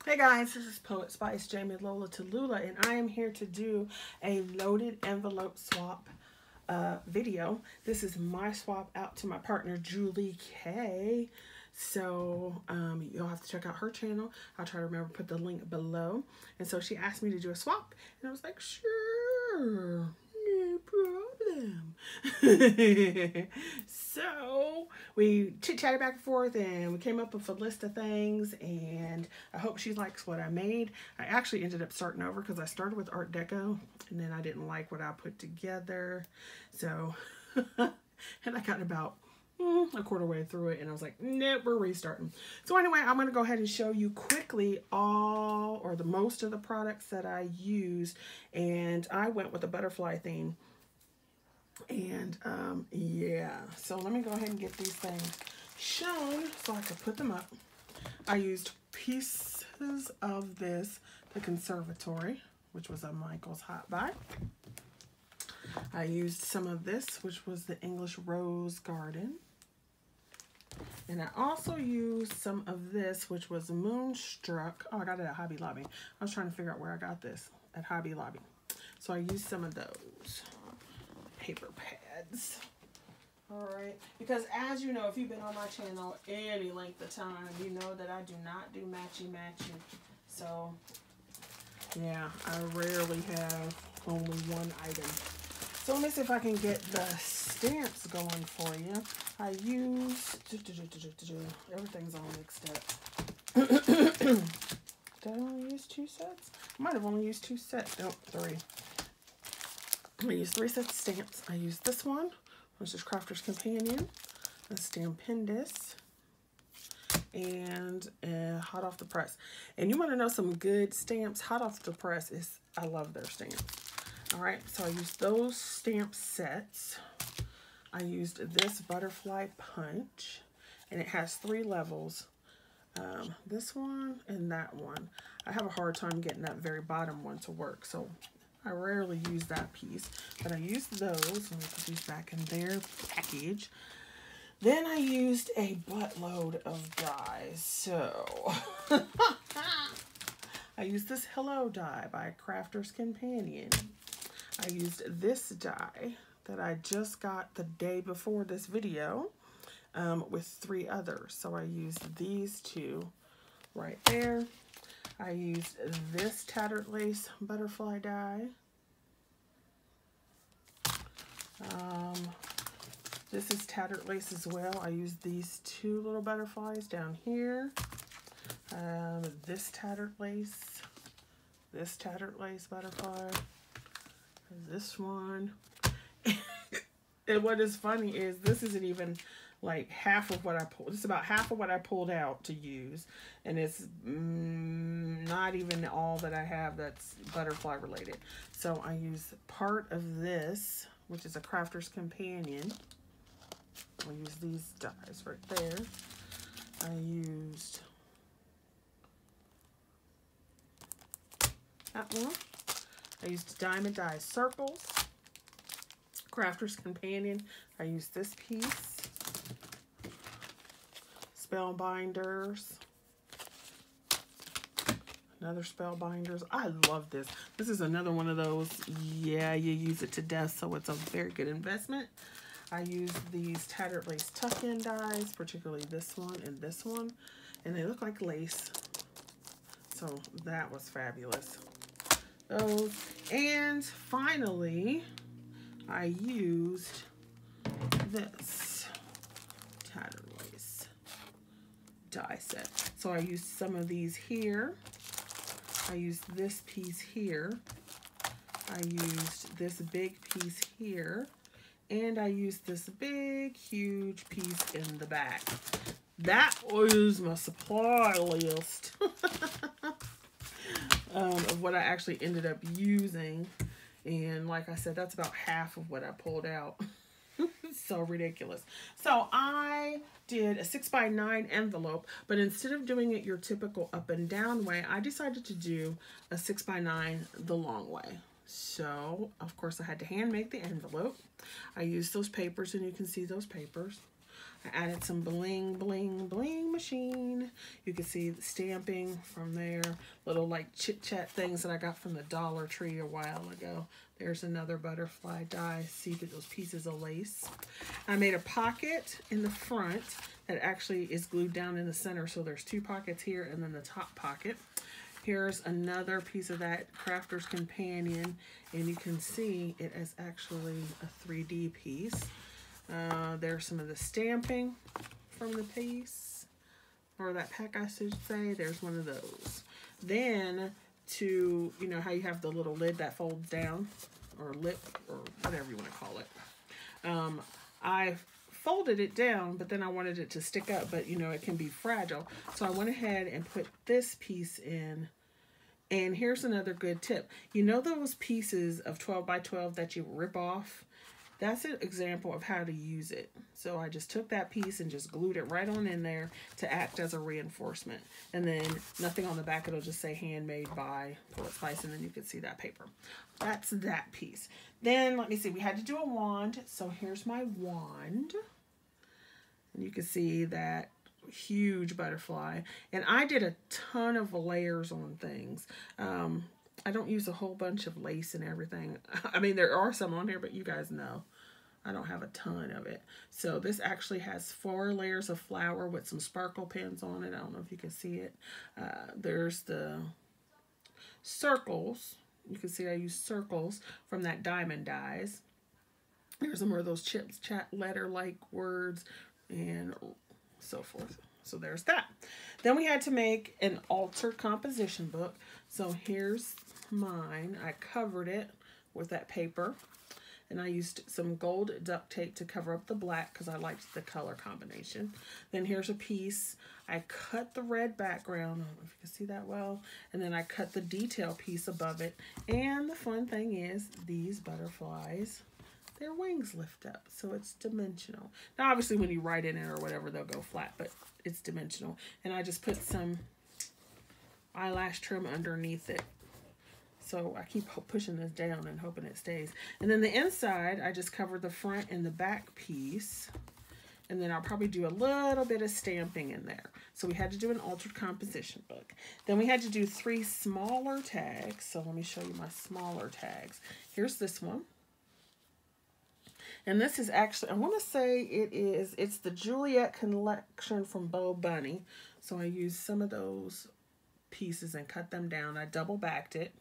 Hey guys, this is Poet Spice Jamie Lola Tallulah, and I am here to do a loaded envelope swap video. This is my swap out to my partner Julie K. So you'll have to check out her channel. I'll try to remember to put the link below. And so she asked me to do a swap, and I was like, sure, no problem. So we chit-chatted back and forth, and we came up with a list of things, and I hope she likes what I made. I actually ended up starting over because I started with Art Deco, and then I didn't like what I put together. So, and I got about a quarter way through it, and I was like, nope, we're restarting. So anyway, I'm going to go ahead and show you quickly all or the most of the products that I used, and I went with a butterfly theme. And yeah, so let me go ahead and get these things shown so I can put them up. I used pieces of this, the Conservatory, which was a Michael's Hot Buy. I used some of this, which was the English Rose Garden. And I also used some of this, which was Moonstruck. Oh, I got it at Hobby Lobby. I was trying to figure out where I got this, at Hobby Lobby. So I used some of those paper pads. All right, because as you know, if you've been on my channel any length of time, you know that I do not do matchy-matchy. So yeah, I rarely have only one item. So let me see if I can get the stamps going for you. I used, everything's all mixed up. Did I only use 2 sets? I might have only used 2 sets. Nope, 3. I used 3 sets of stamps. I used this one, which is Crafter's Companion, a Stampendous, and Hot Off the Press. And you want to know some good stamps? Hot Off the Press is, I love their stamps. All right, so I used those stamp sets. I used this Butterfly Punch, and it has 3 levels. This one and that one. I have a hard time getting that very bottom one to work, so I rarely use that piece, but I used those. Let me put these back in their package. Then I used a buttload of dies. So I used this Hello die by Crafter's Companion. I used this die that I just got the day before this video with 3 others. So I used these 2 right there. I used this Tattered Lace butterfly die. This is Tattered Lace as well. I used these 2 little butterflies down here. This Tattered Lace butterfly, this one. And what is funny is this isn't even like half of what I pulled. It's about half of what I pulled out to use, and it's not even all that I have that's butterfly related. So I use part of this, which is a Crafter's Companion. I'll use these dies right there. I used that one. I used Diamond Die Circles. Crafter's Companion. I used this piece. Spellbinders. Another Spellbinders. I love this. This is another one of those, yeah, you use it to death, so it's a very good investment. I used these Tattered Lace tuck-in dies, particularly this one and this one, and they look like lace. So that was fabulous. Those. And finally, I used this Tattered Lace die set. So I used some of these here. I used this piece here. I used this big piece here. And I used this big, huge piece in the back. That was my supply list of what I actually ended up using. And like I said, that's about half of what I pulled out. So ridiculous. So I did a 6x9 envelope, but instead of doing it your typical up and down way, I decided to do a 6x9 the long way. So of course I had to hand make the envelope. I used those papers, and you can see those papers. I added some bling, bling, bling machine. You can see the stamping from there. Little like chit-chat things that I got from the Dollar Tree a while ago. There's another butterfly die. See those pieces of lace. I made a pocket in the front that actually is glued down in the center. So there's two pockets here and then the top pocket. Here's another piece of that Crafter's Companion, and you can see it is actually a 3D piece. There's some of the stamping from the piece, or that pack I should say. There's one of those. Then to, you know how you have the little lid that folds down, or lip, or whatever you want to call it. I folded it down, but then I wanted it to stick up, but you know, it can be fragile. So I went ahead and put this piece in. And here's another good tip. You know those pieces of 12 by 12 that you rip off? That's an example of how to use it. So I just took that piece and just glued it right on in there to act as a reinforcement. And then nothing on the back, it'll just say handmade by Pull It Spice, and then you can see that paper. That's that piece. Then let me see, we had to do a wand. So here's my wand. And you can see that huge butterfly. And I did a ton of layers on things. I don't use a whole bunch of lace and everything. I mean, there are some on here, but you guys know I don't have a ton of it. So this actually has 4 layers of flower with some sparkle pins on it. I don't know if you can see it. There's the circles. You can see I use circles from that diamond dies. There's some more of those chips, chat, letter-like words, and so forth. So there's that. Then we had to make an altered composition book. So here's mine. I covered it with that paper, and I used some gold duct tape to cover up the black because I liked the color combination. Then here's a piece. I cut the red background. I don't know if you can see that well. And then I cut the detail piece above it. And the fun thing is these butterflies, their wings lift up, so it's dimensional. Now, obviously, when you write in it or whatever, they'll go flat, but it's dimensional. And I just put some eyelash trim underneath it. So I keep pushing this down and hoping it stays. And then the inside, I just covered the front and the back piece. And then I'll probably do a little bit of stamping in there. So we had to do an altered composition book. Then we had to do 3 smaller tags. So let me show you my smaller tags. Here's this one. And this is actually, I want to say it's the Juliet collection from Bo Bunny. So I used some of those pieces and cut them down. I double backed it.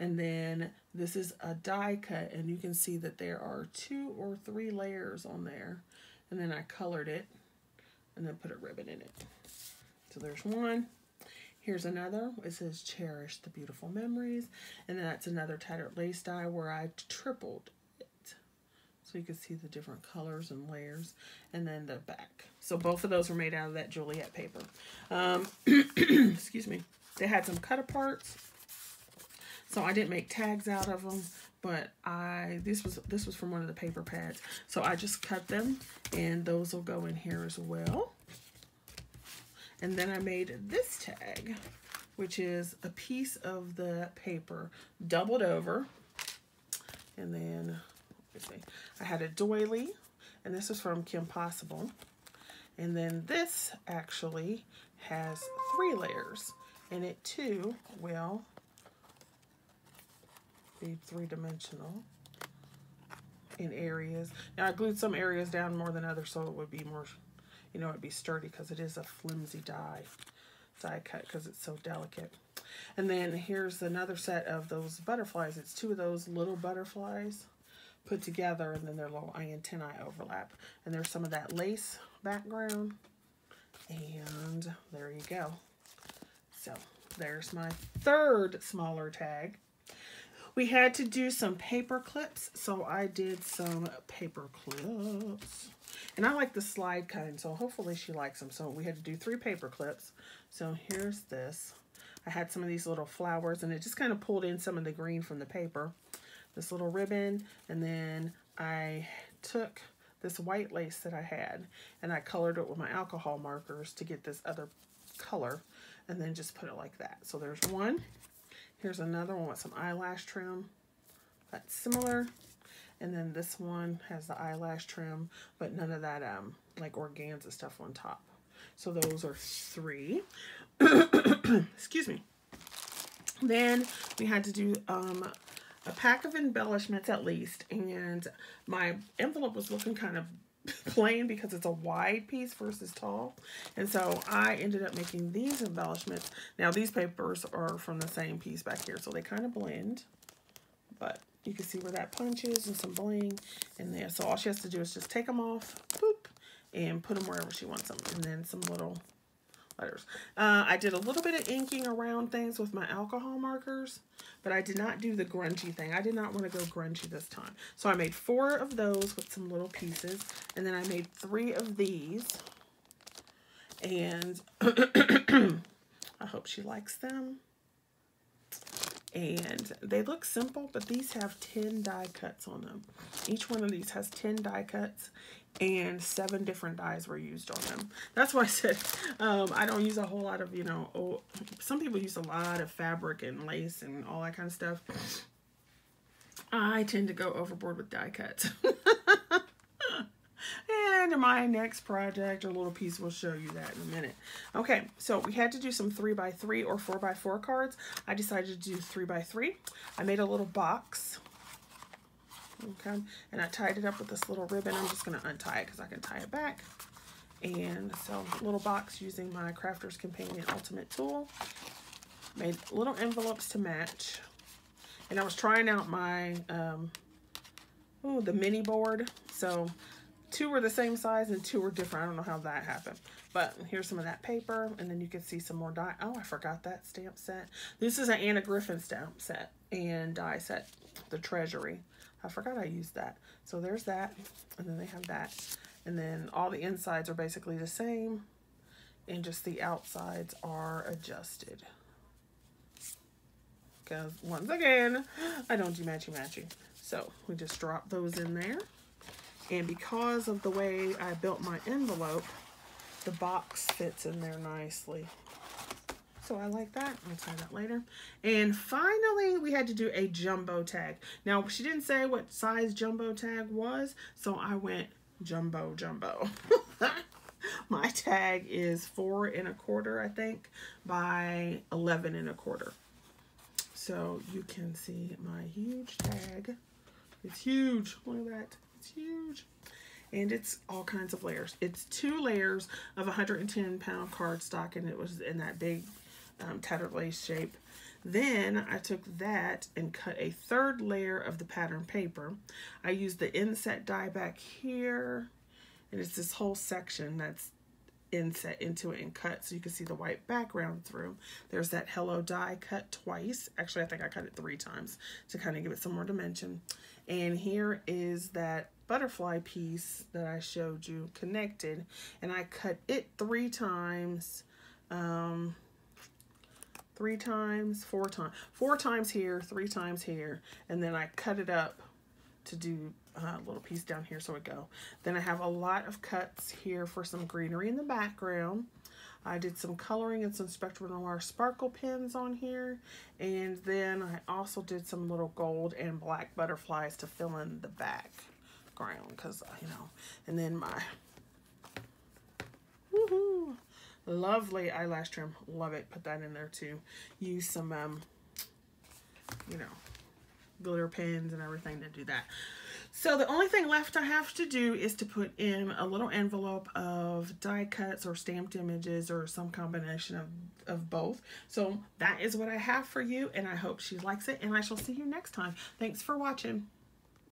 And then this is a die cut, and you can see that there are 2 or 3 layers on there. And then I colored it and then put a ribbon in it. So there's one. Here's another. It says Cherish the Beautiful Memories. And then that's another tattered lace die where I tripled it. So you can see the different colors and layers. And then the back. So both of those were made out of that Juliet paper. Excuse me. They had some cut aparts. So I didn't make tags out of them, but this was from one of the paper pads. So I just cut them, and those will go in here as well. And then I made this tag, which is a piece of the paper doubled over. And then, let's see, I had a doily, and this is from Kim Possible. And then this actually has 3 layers, and it too will be 3-dimensional in areas. Now I glued some areas down more than others, so it would be more, you know, it'd be sturdy because it is a flimsy die cut because it's so delicate. And then here's another set of those butterflies. It's 2 of those little butterflies put together, and then their little antennae overlap. And there's some of that lace background. And there you go. So there's my 3rd smaller tag. We had to do some paper clips, so I did some paper clips. And I like the slide kind, so hopefully she likes them. So we had to do 3 paper clips. So here's this. I had some of these little flowers, and it just kind of pulled in some of the green from the paper. This little ribbon, and then I took this white lace that I had, and I colored it with my alcohol markers to get this other color, and then just put it like that. So there's one. Here's another one with some eyelash trim. That's similar. And then this one has the eyelash trim, but none of that like organza stuff on top. So those are 3. Excuse me. Then we had to do a pack of embellishments at least, and my envelope was looking kind of plain because it's a wide piece versus tall, and so I ended up making these embellishments. Now these papers are from the same piece back here, so they kind of blend, but you can see where that punches and some bling in there. So all she has to do is just take them off, boop, and put them wherever she wants them, and then some little letters. I did a little bit of inking around things with my alcohol markers, but I did not do the grungy thing. I did not want to go grungy this time. So I made 4 of those with some little pieces, and then I made 3 of these, and I hope she likes them. And they look simple, but these have 10 die cuts on them. Each one of these has 10 die cuts, and 7 different dyes were used on them. That's why I said I don't use a whole lot of, you know, some people use a lot of fabric and lace and all that kind of stuff. I tend to go overboard with die cuts. And my next project or little piece will show you that in a minute. Okay, so we had to do some 3x3 or 4x4 cards. I decided to do 3x3. I made a little box. Okay, and I tied it up with this little ribbon. I'm just going to untie it because I can tie it back. And so, little box using my Crafter's Companion Ultimate tool. Made little envelopes to match. And I was trying out my, the mini board. So, 2 were the same size and 2 were different. I don't know how that happened. But here's some of that paper. And then you can see some more die. Oh, I forgot that stamp set. This is an Anna Griffin stamp set and die set. The Treasury. I forgot I used that. So there's that. And then they have that. And then all the insides are basically the same. And just the outsides are adjusted. Because once again, I don't do matchy-matchy. So we just drop those in there. And because of the way I built my envelope, the box fits in there nicely. So I like that. I'll tie that later. And finally, we had to do a jumbo tag. Now, she didn't say what size jumbo tag was, so I went jumbo. My tag is 4 1/4, I think, by 11 1/4. So you can see my huge tag. It's huge. Look at that. It's huge. And it's all kinds of layers. It's 2 layers of 110-pound cardstock, and it was in that big tattered lace shape. Then I took that and cut a 3rd layer of the pattern paper. I used the inset die back here, and it's this whole section that's inset into it and cut, so you can see the white background through. There's that hello die cut twice. Actually, I think I cut it 3 times to kind of give it some more dimension. And here is that butterfly piece that I showed you connected, and I cut it 3 times. 4 times here, 3 times here, and then I cut it up to do a little piece down here so it go. Then I have a lot of cuts here for some greenery in the background. I did some coloring and some Spectrum Noir sparkle pins on here, and then I also did some little gold and black butterflies to fill in the background, because, you know, and then my lovely eyelash trim. Love it. Put that in there too. Use some, you know, glitter pins and everything to do that. So the only thing left I have to do is to put in a little envelope of die cuts or stamped images or some combination of both. So that is what I have for you, and I hope she likes it, and I shall see you next time. Thanks for watching.